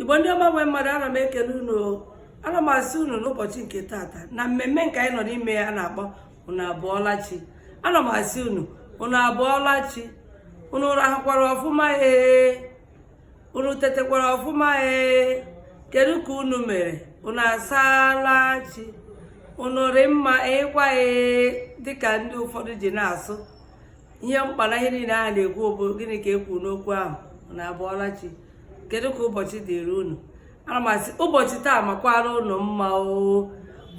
Igbo ndị ọma nwe mmadụ, ana m ekele unu, ana m asị unu n'ụbọchị nke tata na mmemme nke anyị nọ n'ime ya na-akpọ unu abụọlachi. Ana m asị unu abụọlachi, unu rahụkwara ọfụma unu tetekwara ọfụma kedu ka unu mere? Unu asaala chi, unu rị mma ịkwa dịka ndị ụfọdụ ji na-asụ ihe mkpa na ihe niile a na-ekwu bụ gịnị ka ekwu n'okwu ahụ? Unu abụọlachi. Kedu ka ụbọchị dịrị unu? Ana m asị ụbọchị taa makwara unu mma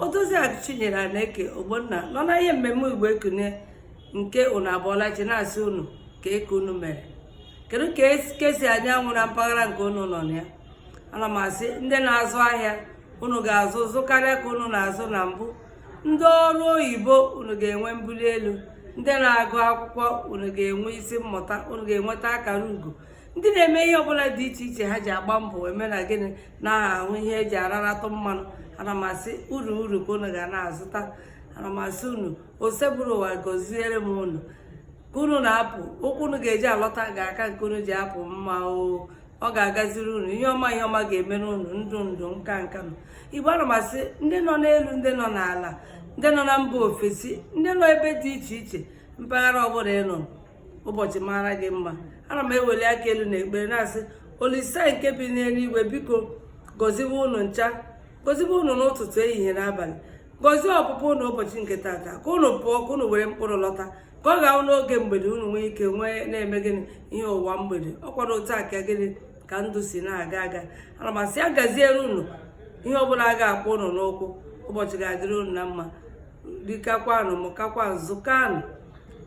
odozi Chinyere na-eke Ogbonna nọ na ihe mmemme Igbo ekune nke unu abụọlachi, na-asị unu ka eke unu mere. Kedu ka esi anyanwụ na mpaghara nke unu nọ na ya? Ana m asị ndị na-azụ ahịa, unu ga-azụ karịa ka unu na-azụ na mbụ. Ndị ọrụ oyibo, unu ga-enwe mbuli elu. Ndị na-agụ akwụkwọ, unu ga-enwe isi mmụta, unu ga-enweta akara ugo. Ndị na-eme ihe ọbụla dị iche iche ha ji agba mbọ eme na gịnị na-ahụ ihe eji araratụ mmanụ. Ana m asị uru ka unu ga na-azụta. Ana m asị unu osebụrụ ụwa gọziere m unu. Ka unu na-apụ, ụkwụ unu ga-eji alọta ga-aka nke unu ji apụ mma ọ ga-agaziri unu ihe ọma ga-emere unu ndụ nka nọ. Igbo, ana m asị ndị nọ n'elu, ndị nọ n'ala, ndị nọ na mba ofesi, ndị nọ ebe dị iche iche, mpaghara ọbụla ị nọ, ụbọchị mara gị mma. Ana m eweli aka elu na ekpere na-asị Olise nke bi n'eluigwe, biko gọziwe unu ncha, gọziwe unu n'ụtụtụ, ehihie na abalị, gọzie ọpụpụ unu ụbọchị nke tata, ka unu pụọ, ka unu were mkpụrụ lọta, ka ọ ga-ahụ n'oge mgbede unu nwee ike nwee na-eme gịnị ihe ụwa mgbede. Ọ kwado otu aka gịnị ka ndụ si na-aga aga. Ana m asị ya gaziere unu ihe ọbụla a ga-akpọ unu n'ụkwụ. Ụbọchị ga-adịrị unu na mma, rikakwanụ, mụkakwa, zụkanụ.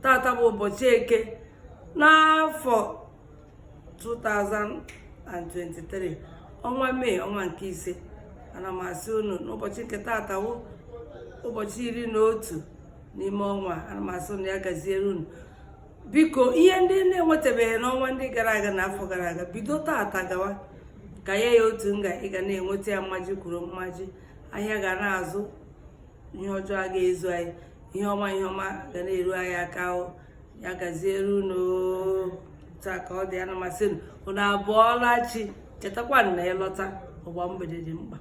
Tata bụ ụbọchị Eke n'afọ 2023, ọnwa Mee, ọnwa nke ise. Ana m asị unu n'ụbọchị nke tata wụ ụbọchị 11 n'ime ọnwa. Ana m asị unu ya gaziere unu. Biko, ihe ndị na-enwetabeghị n'ọnwa ndị gara aga na afọ gara aga, bido tata gawa ka ya otu nga ị ga na-enweta ya mmaji kwuru mmaji. Ahịa ga na-azụ, ihe ọjọọ a ga-ezu anyị, ihe ọma ga na-eru anyị aka. Ya gaziere unu taa ka ọ dị. Ana m asị unu abụọlachi. Chetakwa na ịlọta ụgbọ mgbede dị mkpa.